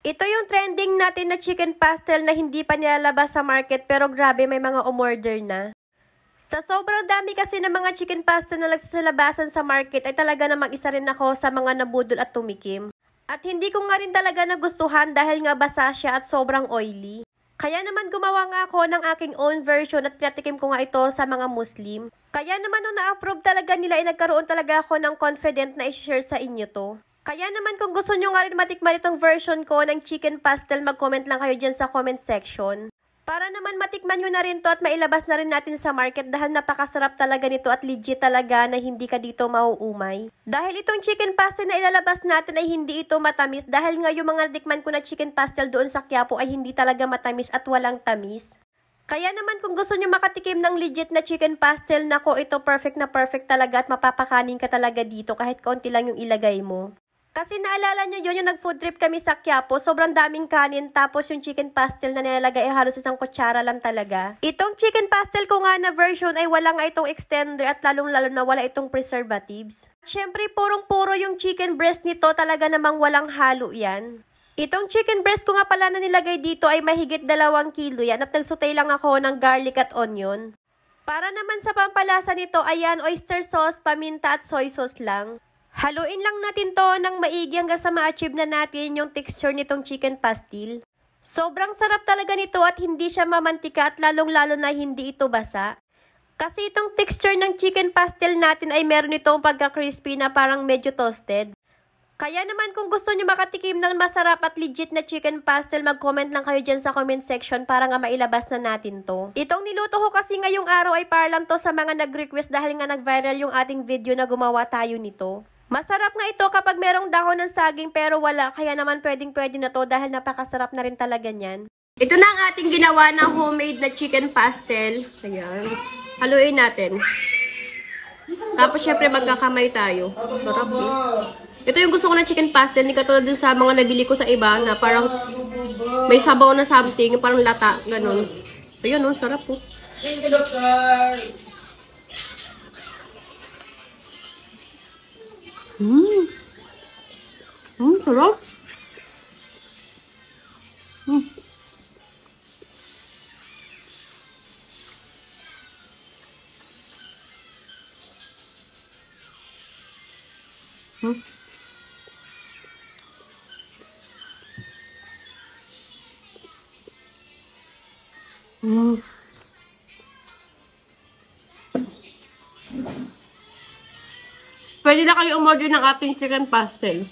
Ito yung trending natin na chicken pastel na hindi pa nilalabas sa market pero grabe may mga umorder na. Sa sobrang dami kasi ng mga chicken pastel na nagsasalabasan sa market ay talaga namang isa rin ako sa mga nabudol at tumikim. At hindi ko nga rin talaga nagustuhan dahil nga basa siya at sobrang oily. Kaya naman gumawa nga ako ng aking own version at pinatikim ko nga ito sa mga Muslim. Kaya naman nung na-approve talaga nila ay nagkaroon talaga ako ng confident na i-share sa inyo to. Kaya naman kung gusto nyo nga rin matikman itong version ko ng chicken pastel, mag-comment lang kayo dyan sa comment section. Para naman matikman nyo na rin to at mailabas na rin natin sa market dahil napakasarap talaga nito at legit talaga na hindi ka dito mauumay. Dahil itong chicken pastel na ilalabas natin ay hindi ito matamis dahil nga yung mga natikman ko na chicken pastel doon sa Quiapo ay hindi talaga matamis at walang tamis. Kaya naman kung gusto nyo makatikim ng legit na chicken pastel, nako ito perfect na perfect talaga at mapapakanin ka talaga dito kahit konti lang yung ilagay mo. Kasi naalala nyo yun, yung nag-food trip kami sa Quiapo, sobrang daming kanin, tapos yung chicken pastel na nilalagay ay halos isang kutsara lang talaga. Itong chicken pastel ko nga na version ay wala nga itong extender at lalong-lalo na wala itong preservatives. Siyempre, purong-puro yung chicken breast nito, talaga namang walang halo yan. Itong chicken breast ko nga pala na nilagay dito ay mahigit 2 kilo yan at nagsutay lang ako ng garlic at onion. Para naman sa pampalasa nito, ayan, oyster sauce, paminta at soy sauce lang. Haluin lang natin to ng maigi hanggang sa ma-achieve na natin yung texture nitong chicken pastel. Sobrang sarap talaga nito at hindi siya mamantika at lalong-lalo na hindi ito basa. Kasi itong texture ng chicken pastel natin ay meron itong pagka-crispy na parang medyo toasted. Kaya naman kung gusto nyo makatikim ng masarap at legit na chicken pastel, mag-comment lang kayo dyan sa comment section para nga mailabas na natin to. Itong niluto ko kasi ngayong araw ay para lang to sa mga nag-request dahil nga nag-viral yung ating video na gumawa tayo nito. Masarap nga ito kapag merong dahon ng saging pero wala, kaya naman pwedeng-pwede na to dahil napakasarap na rin talaga niyan. Ito na ang ating ginawa na homemade na chicken pastel. Ayan. Haluin natin. Tapos syempre magkakamay tayo. Sarap eh. Ito yung gusto ko ng chicken pastel, hindi katulad dun sa mga nabili ko sa iba na parang may sabaw na something, parang lata, ganun. Ayun oh, sarap po. Sarap. Pwede na kayo umorder ng ating chicken pastel.